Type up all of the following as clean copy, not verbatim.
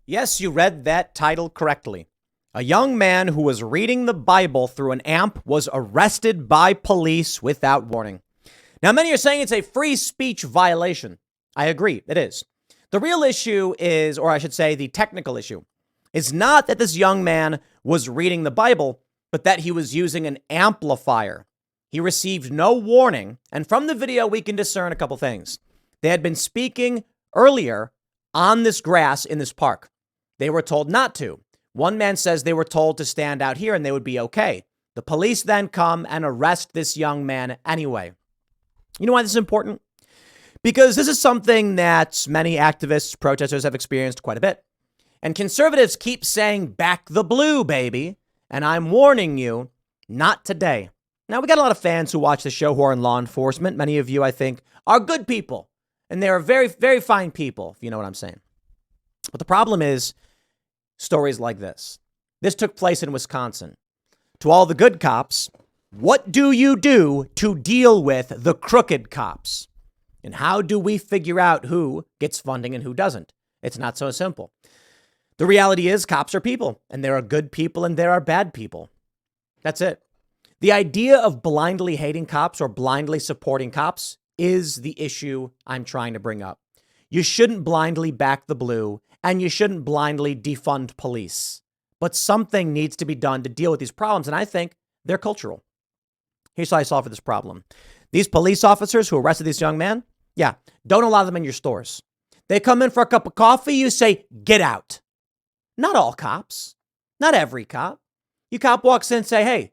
Yes, you read that title correctly. A young man who was reading the Bible through an amp was arrested by police without warning. Now, many are saying it's a free speech violation. I agree, it is. The real issue is, or I should say the technical issue, is not that this young man was reading the Bible, but that he was using an amplifier. He received no warning, and from the video we can discern a couple things. They had been speaking earlier on this grass in this park. They were told not to. One man says they were told to stand out here and they would be okay. The police then come and arrest this young man anyway. You know why this is important? Because this is something that many activists, protesters have experienced quite a bit. And conservatives keep saying, back the blue, baby. And I'm warning you, not today. Now, we got a lot of fans who watch the show who are in law enforcement. Many of you, I think, are good people. And they are very, very fine people, if you know what I'm saying. But the problem is stories like this. This took place in Wisconsin. To all the good cops, what do you do to deal with the crooked cops? And how do we figure out who gets funding and who doesn't? It's not so simple. The reality is cops are people, and there are good people and there are bad people. That's it. The idea of blindly hating cops or blindly supporting cops is the issue I'm trying to bring up. You shouldn't blindly back the blue, and you shouldn't blindly defund police. But something needs to be done to deal with these problems, and I think they're cultural. Here's how I solve for this problem. These police officers who arrested this young man, don't allow them in your stores. They come in for a cup of coffee, you say, get out. Not all cops. Not every cop. Your cop walks in and say, hey,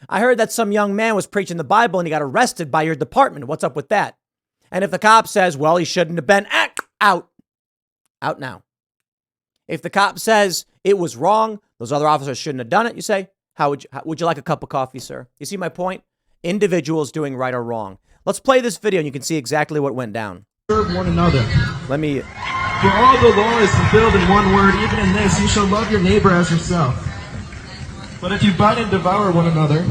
I heard that some young man was preaching the Bible and he got arrested by your department. What's up with that? And if the cop says, well, he shouldn't have been, out. Out now. If the cop says it was wrong, those other officers shouldn't have done it, you say, how would you like a cup of coffee, sir? You see my point? Individuals doing right or wrong. Let's play this video and you can see exactly what went down. Serve one another. Let me... For all the law is fulfilled in one word, even in this, you shall love your neighbor as yourself. But if you bite and devour one another,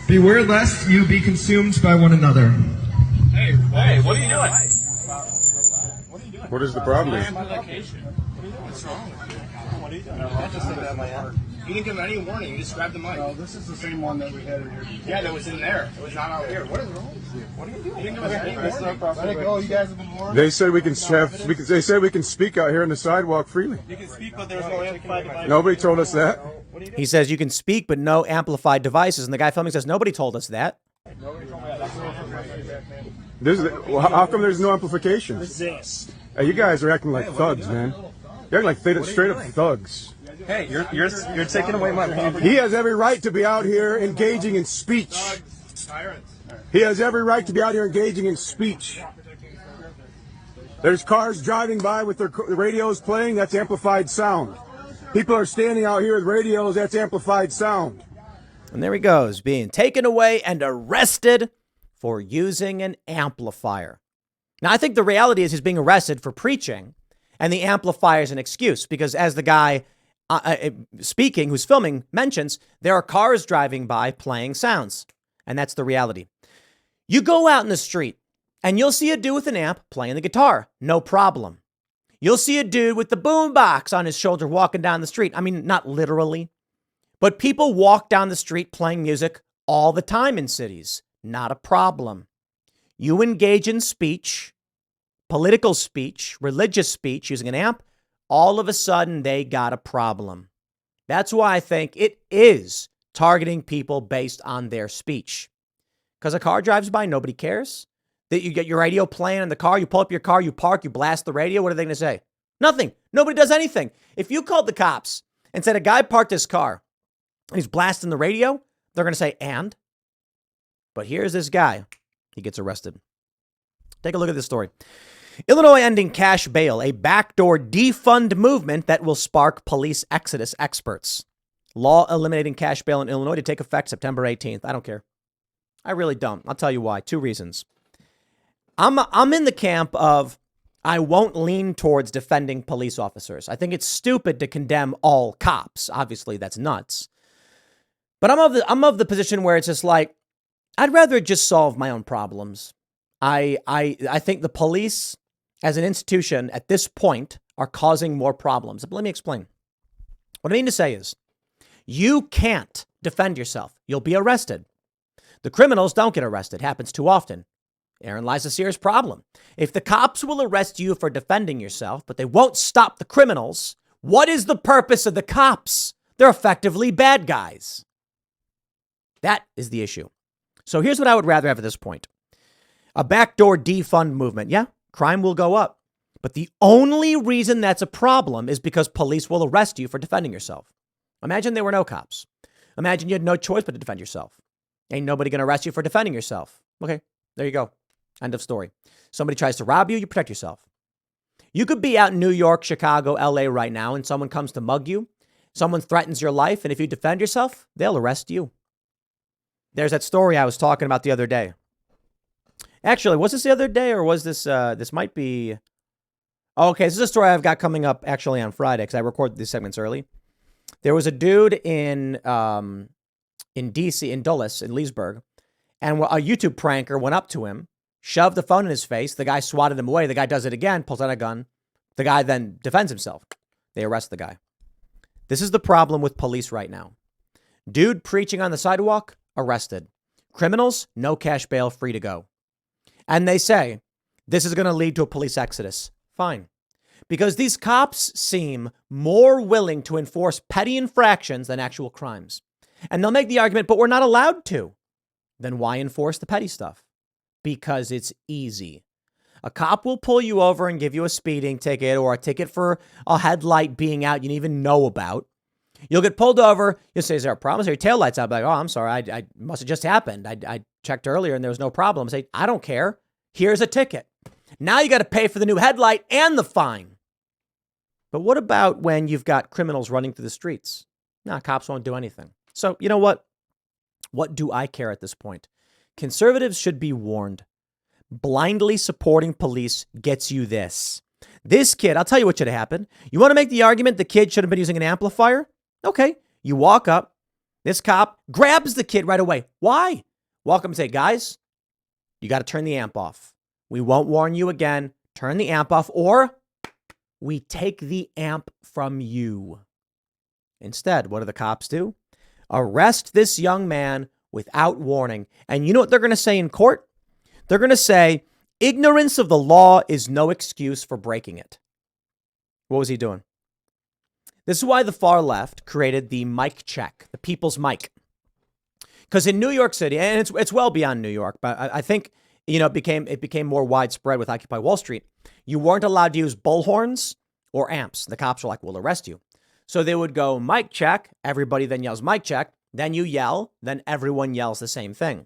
beware lest you be consumed by one another. Hey, what are you doing? What is the problem? What's wrong? What are you doing? I just did that in my hand. You didn't give him any warning. You just grabbed the mic. No, this is the same one that we had in here. Yeah, that was in there. It was not out here. What is wrong with you? What are you doing? You didn't give us any warning. Let it go. You guys have been warned. They said they said we can speak out here on the sidewalk freely. You can speak, but there's no amplified device. Nobody told us that. He says you can speak, but no amplified devices. And the guy filming says, nobody told us that. How come there's no amplification? This. Hey, you guys are acting like thugs, man. You're acting like straight up thugs. Hey, you're taking away my property. He has every right to be out here engaging in speech. He has every right to be out here engaging in speech. There's cars driving by with their radios playing, that's amplified sound. People are standing out here with radios, that's amplified sound. And there he goes, being taken away and arrested for using an amplifier. Now, I think the reality is he's being arrested for preaching, and the amplifier is an excuse because as the guy speaking, who's filming, mentions, there are cars driving by playing sounds. And that's the reality. You go out in the street and you'll see a dude with an amp playing the guitar. No problem. You'll see a dude with the boombox on his shoulder walking down the street. I mean, not literally, but people walk down the street playing music all the time in cities. Not a problem. You engage in speech, political speech, religious speech using an amp. All of a sudden, they got a problem. That's why I think it is targeting people based on their speech. Because a car drives by, nobody cares. That you get your radio playing in the car, you pull up your car, you park, you blast the radio. What are they going to say? Nothing. Nobody does anything. If you called the cops and said a guy parked his car and he's blasting the radio, they're going to say, and? But here's this guy. He gets arrested. Take a look at this story. Illinois ending cash bail, a backdoor defund movement that will spark police exodus, experts. Law eliminating cash bail in Illinois to take effect September 18th. I don't care. I really don't. I'll tell you why. Two reasons. I'm in the camp of I won't lean towards defending police officers. I think it's stupid to condemn all cops. Obviously, that's nuts. But I'm of the position where it's just like, I'd rather just solve my own problems. I think the police as an institution at this point are causing more problems. But let me explain. What I mean to say is you can't defend yourself. You'll be arrested. The criminals don't get arrested. Happens too often. Therein lies a serious problem. If the cops will arrest you for defending yourself, but they won't stop the criminals, what is the purpose of the cops? They're effectively bad guys. That is the issue. So here's what I would rather have at this point. A backdoor defund movement. Yeah, crime will go up. But the only reason that's a problem is because police will arrest you for defending yourself. Imagine there were no cops. Imagine you had no choice but to defend yourself. Ain't nobody going to arrest you for defending yourself. Okay, there you go. End of story. Somebody tries to rob you, you protect yourself. You could be out in New York, Chicago, LA right now, and someone comes to mug you. Someone threatens your life, and if you defend yourself, they'll arrest you. There's that story I was talking about the other day. Actually, was this the other day, or was this, this might be... Okay, this is a story I've got coming up actually on Friday, because I recorded these segments early. There was a dude in D.C., in Dulles, in Leesburg, and a YouTube pranker went up to him, shoved the phone in his face. The guy swatted him away. The guy does it again, pulls out a gun. The guy then defends himself. They arrest the guy. This is the problem with police right now. Dude preaching on the sidewalk, arrested. Criminals, no cash bail, free to go. And they say this is going to lead to a police exodus. Fine. Because these cops seem more willing to enforce petty infractions than actual crimes. And they'll make the argument, but we're not allowed to. Then why enforce the petty stuff? Because it's easy. A cop will pull you over and give you a speeding ticket or a ticket for a headlight being out you didn't even know about. You'll get pulled over. You'll say, is there a problem? Is your taillight's out? Like, oh, I'm sorry. I must have just happened. I checked earlier and there was no problem. Say, I don't care. Here's a ticket. Now you got to pay for the new headlight and the fine. But what about when you've got criminals running through the streets? Nah, cops won't do anything. So you know what? What do I care at this point? Conservatives should be warned. Blindly supporting police gets you this. This kid, I'll tell you what should have happened. You want to make the argument the kid should have been using an amplifier? Okay. You walk up. This cop grabs the kid right away. Why? Walk up and say, guys, you got to turn the amp off. We won't warn you again. Turn the amp off or we take the amp from you. Instead, what do the cops do? Arrest this young man without warning. And you know what they're going to say in court? They're going to say, ignorance of the law is no excuse for breaking it. What was he doing? This is why the far left created the mic check, the people's mic. Because in New York City, and it's well beyond New York, but I think, you know, it became more widespread with Occupy Wall Street. You weren't allowed to use bullhorns or amps. The cops were like, we'll arrest you. So they would go mic check. Everybody then yells mic check. Then you yell. Then everyone yells the same thing.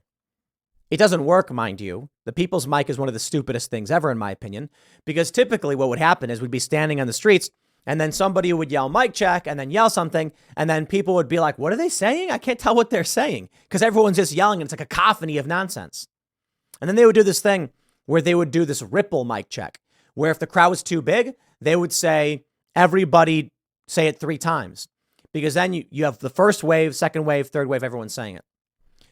It doesn't work, mind you. The people's mic is one of the stupidest things ever, in my opinion, because typically what would happen is we'd be standing on the streets and then somebody would yell mic check and then yell something. And then people would be like, what are they saying? I can't tell what they're saying because everyone's just yelling and it's like a cacophony of nonsense. And then they would do this thing where they would do this ripple mic check, where if the crowd was too big, they would say, everybody say it 3 times, because then you have the first wave, second wave, third wave, everyone's saying it.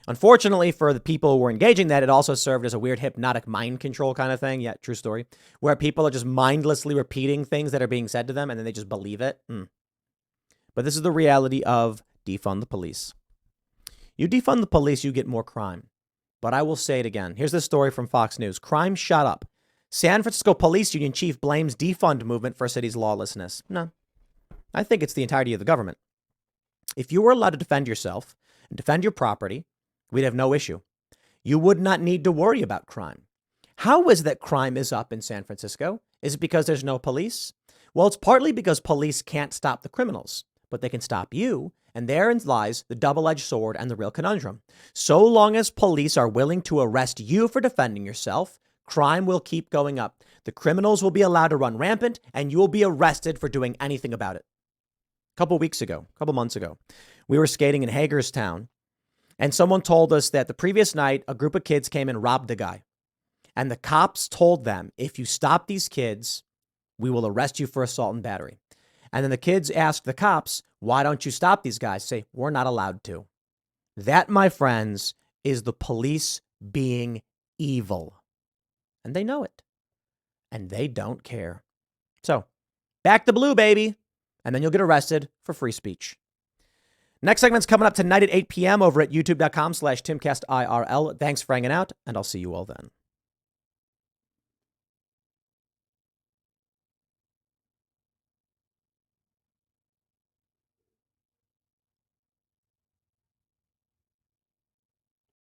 Unfortunately for the people who were engaging that, it also served as a weird hypnotic mind control kind of thing. Yeah, true story, where people are just mindlessly repeating things that are being said to them and then they just believe it. But this is the reality of defund the police. You defund the police, you get more crime. But I will say it again. Here's this story from Fox News. Crime shot up. San Francisco Police Union chief blames defund movement for city's lawlessness. No, I think it's the entirety of the government. If you were allowed to defend yourself and defend your property, we'd have no issue. You would not need to worry about crime. How is that crime is up in San Francisco? Is it because there's no police? Well, it's partly because police can't stop the criminals, but they can stop you. And therein lies the double-edged sword and the real conundrum. So long as police are willing to arrest you for defending yourself, crime will keep going up. The criminals will be allowed to run rampant, and you will be arrested for doing anything about it. A couple months ago, we were skating in Hagerstown, and someone told us that the previous night, a group of kids came and robbed a guy. And the cops told them, if you stop these kids, we will arrest you for assault and battery. And then the kids asked the cops, why don't you stop these guys? Say, we're not allowed to. That, my friends, is the police being evil. And they know it. and they don't care. So, back the blue, baby, and then you'll get arrested for free speech. Next segment's coming up tonight at 8 p.m. over at youtube.com/TimcastIRL. Thanks for hanging out, and I'll see you all then.